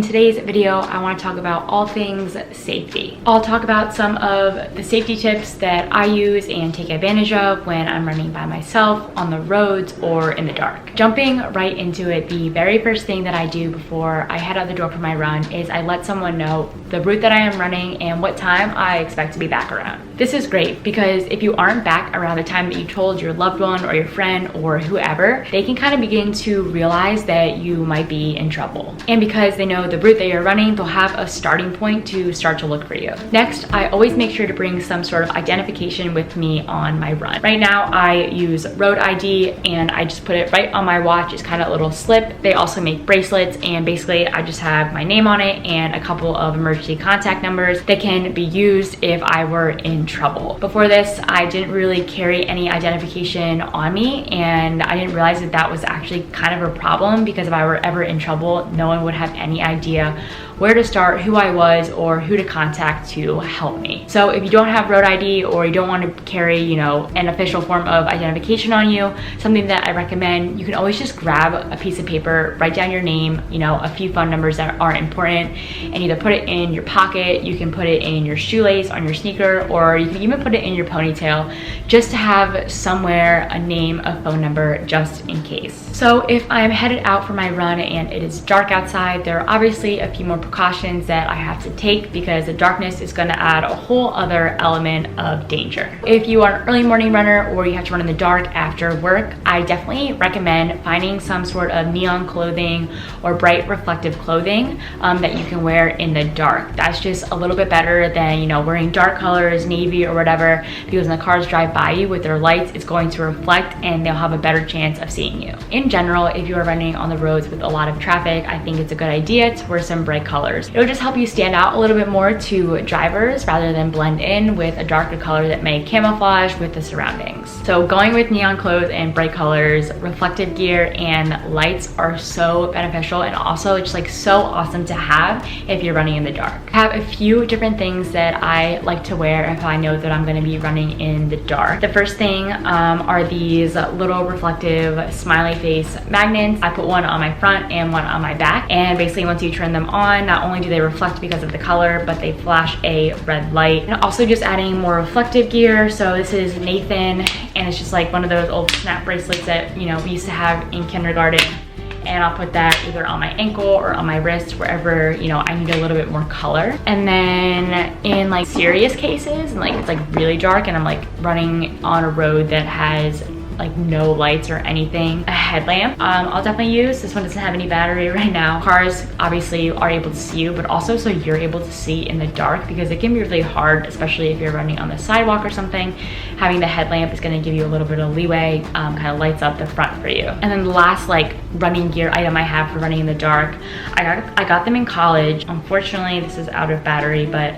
In today's video, I want to talk about all things safety. I'll talk about some of the safety tips that I use and take advantage of when I'm running by myself on the roads or in the dark. Jumping right into it, the very first thing that I do before I head out the door for my run is I let someone know the route that I am running and what time I expect to be back around. This is great because if you aren't back around the time that you told your loved one or your friend or whoever, they can kind of begin to realize that you might be in trouble. And because they know the route that you're running, they'll have a starting point to start to look for you. Next, I always make sure to bring some sort of identification with me on my run. Right now, I use road ID and I just put it right on my watch. It's kind of a little slip. They also make bracelets, and basically I just have my name on it and a couple of emergency contact numbers that can be used if I were in trouble. Before this, I didn't really carry any identification on me, and I didn't realize that that was actually kind of a problem, because if I were ever in trouble, no one would have any idea where to start, who I was, or who to contact to help me. So if you don't have road ID or you don't want to carry, an official form of identification on you, something that I recommend, you can always just grab a piece of paper, write down your name, a few phone numbers that are important, and either put it in your pocket, you can put it in your shoelace, on your sneaker, or you can even put it in your ponytail, just to have somewhere a name, a phone number, just in case. So if I'm headed out for my run and it is dark outside, there are obviously a few more precautions that I have to take, because the darkness is going to add a whole other element of danger. If you are an early morning runner or you have to run in the dark after work, I definitely recommend finding some sort of neon clothing or bright reflective clothing that you can wear in the dark. That's just a little bit better than wearing dark colors, navy or whatever, because when the cars drive by you with their lights, it's going to reflect and they'll have a better chance of seeing you. In general, if you are running on the roads with a lot of traffic, I think it's a good idea to wear some bright colors. It'll just help you stand out a little bit more to drivers rather than blend in with a darker color that may camouflage with the surroundings. So going with neon clothes and bright colors, reflective gear, and lights are so beneficial, and also it's just so awesome to have if you're running in the dark. I have a few different things that I like to wear if I know that I'm going to be running in the dark. The first thing are these little reflective smiley face magnets. I put one on my front and one on my back, and basically once you turn them on, not only do they reflect because of the color, but they flash a red light. And also just adding more reflective gear. So this is Nathan, and it's just like one of those old snap bracelets that we used to have in kindergarten. And I'll put that either on my ankle or on my wrist, wherever I need a little bit more color. And then in serious cases, and it's really dark and I'm running on a road that has no lights or anything, a headlamp I'll definitely use. This one doesn't have any battery right now. Cars obviously are able to see you, but also so you're able to see in the dark, because it can be really hard, especially if you're running on the sidewalk or something. Having the headlamp is going to give you a little bit of leeway, kind of lights up the front for you. And then the last running gear item I have for running in the dark, I got them in college. Unfortunately, this is out of battery, but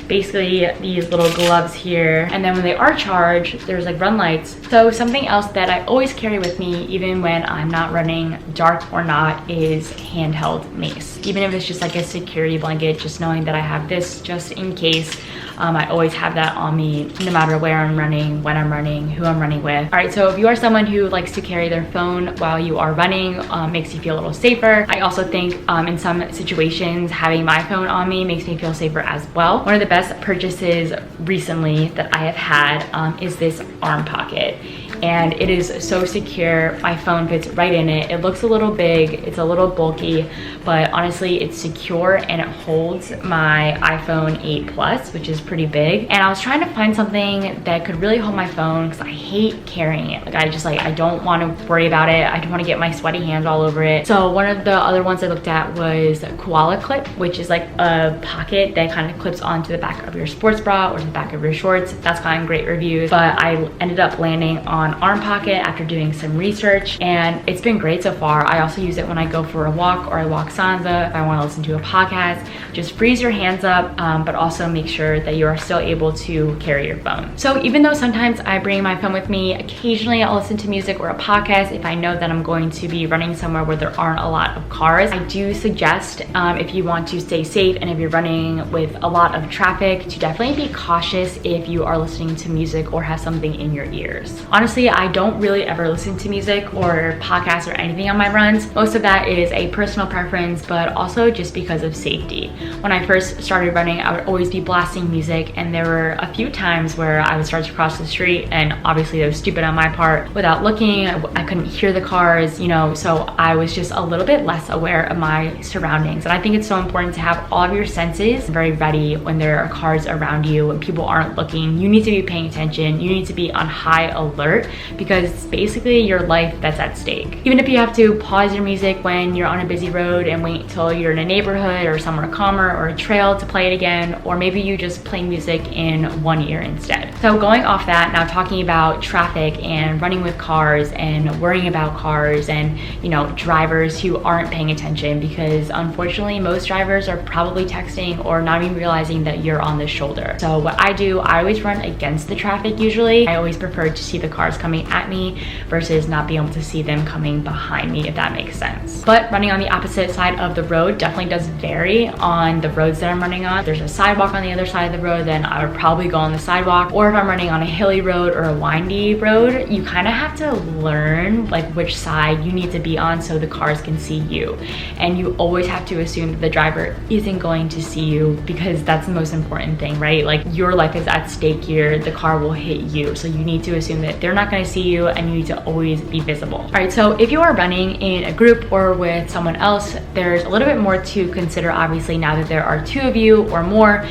basically these little gloves here, and then when they are charged, there's run lights. So something else that I always carry with me, even when I'm not running, dark or not, is handheld mace. Even if it's just a security blanket, just knowing that I have this just in case. I always have that on me, no matter where I'm running, when I'm running, who I'm running with. All right, so if you are someone who likes to carry their phone while you are running, makes you feel a little safer. I also think in some situations, having my phone on me makes me feel safer as well. One of the best purchases recently that I have had is this arm pocket. And it is so secure. My phone fits right in it. It looks a little big, it's a little bulky, but honestly it's secure, and it holds my iPhone 8 Plus, which is pretty big. And I was trying to find something that could really hold my phone, because I hate carrying it. I don't want to worry about it. I don't want to get my sweaty hands all over it. So one of the other ones I looked at was Koala Clip, which is a pocket that kind of clips onto the back of your sports bra or the back of your shorts. That's gotten great reviews, but I ended up landing on arm pocket after doing some research, and it's been great so far. I also use it when I go for a walk or I walk Sansa, if I want to listen to a podcast. Just freeze your hands up, but also make sure that you are still able to carry your phone. So even though sometimes I bring my phone with me, occasionally I'll listen to music or a podcast if I know that I'm going to be running somewhere where there aren't a lot of cars. I do suggest if you want to stay safe and if you're running with a lot of traffic, to definitely be cautious if you are listening to music or have something in your ears. Honestly, honestly, I don't really ever listen to music or podcasts or anything on my runs. Most of that is a personal preference, but also just because of safety. When I first started running, I would always be blasting music, and there were a few times where I would start to cross the street, and obviously that was stupid on my part. Without looking, I couldn't hear the cars, you know, so I was just a little bit less aware of my surroundings. And I think it's so important to have all of your senses very ready when there are cars around you, when people aren't looking. You need to be paying attention. You need to be on high alert, because it's basically your life that's at stake. Even if you have to pause your music when you're on a busy road and wait till you're in a neighborhood or somewhere calmer or a trail to play it again, or maybe you just play music in one ear instead. So going off that, now talking about traffic and running with cars and worrying about cars and, you know, drivers who aren't paying attention, because unfortunately most drivers are probably texting or not even realizing that you're on the shoulder. So what I do, I always run against the traffic usually. I always prefer to see the cars coming at me versus not being able to see them coming behind me, if that makes sense. But running on the opposite side of the road definitely does vary on the roads that I'm running on. If there's a sidewalk on the other side of the road, then I would probably go on the sidewalk. Or if I'm running on a hilly road or a windy road, you kind of have to learn like which side you need to be on so the cars can see you. And you always have to assume that the driver isn't going to see you, because that's the most important thing, right? Like, your life is at stake here. The car will hit you. So you need to assume that they're not going to see you, and you need to always be visible. All right, so if you are running in a group or with someone else, there's a little bit more to consider, obviously, now that there are two of you or more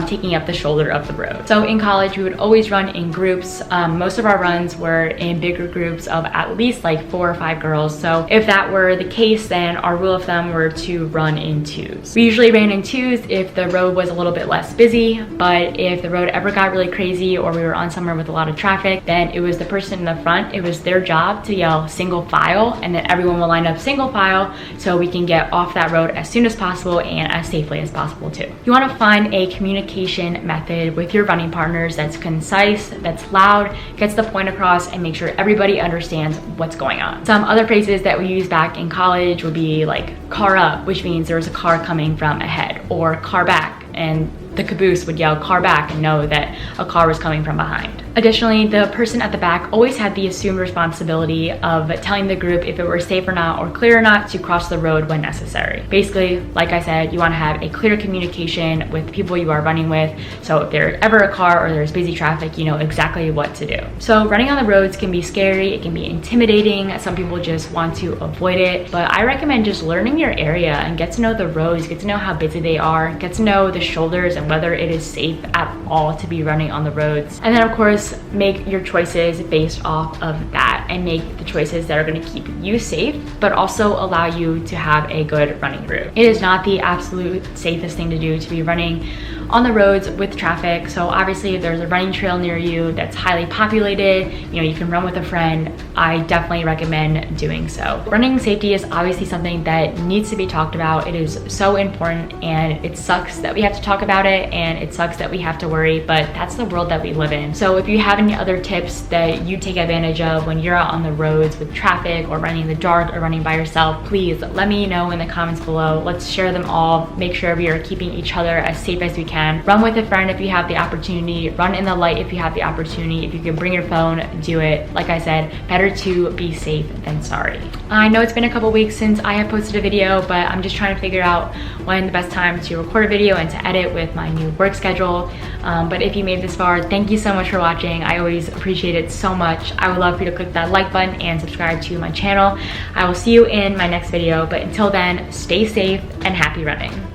taking up the shoulder of the road. So in college, we would always run in groups. Most of our runs were in bigger groups of at least like 4 or 5 girls. So if that were the case, then our rule of thumb were to run in twos. We usually ran in twos if the road was a little bit less busy, but if the road ever got really crazy or we were on somewhere with a lot of traffic, then it was the person in the front, it was their job to yell single file, and then everyone will line up single file so we can get off that road as soon as possible and as safely as possible too. You want to find a communication method with your running partners that's concise, that's loud, gets the point across, and make sure everybody understands what's going on. Some other phrases that we use back in college would be like car up, which means there's a car coming from ahead, or car back, and the caboose would yell car back and know that a car was coming from behind. Additionally, the person at the back always had the assumed responsibility of telling the group if it were safe or not, or clear or not, to cross the road when necessary. Basically, like I said, you want to have a clear communication with the people you are running with, so if there's ever a car or there's busy traffic, you know exactly what to do. So running on the roads can be scary, it can be intimidating, some people just want to avoid it, but I recommend just learning your area and get to know the roads, get to know how busy they are, get to know the shoulders and whether it is safe at all to be running on the roads. And then of course, make your choices based off of that, and make the choices that are going to keep you safe, but also allow you to have a good running route. It is not the absolute safest thing to do to be running on the roads with traffic. So obviously if there's a running trail near you that's highly populated, you know, you can run with a friend, I definitely recommend doing so. Running safety is obviously something that needs to be talked about. It is so important, and it sucks that we have to talk about it, and it sucks that we have to worry, but that's the world that we live in. So if you have any other tips that you take advantage of when you're out on the roads with traffic, or running in the dark, or running by yourself, please let me know in the comments below. Let's share them all. Make sure we are keeping each other as safe as we can. Run with a friend if you have the opportunity. Run in the light if you have the opportunity. If you can bring your phone, do it. Like I said, better to be safe than sorry. I know it's been a couple weeks since I have posted a video, but I'm just trying to figure out when the best time to record a video and to edit with my new work schedule. But if you made it this far, thank you so much for watching. I always appreciate it so much. I would love for you to click that like button and subscribe to my channel. I will see you in my next video, but until then, stay safe and happy running.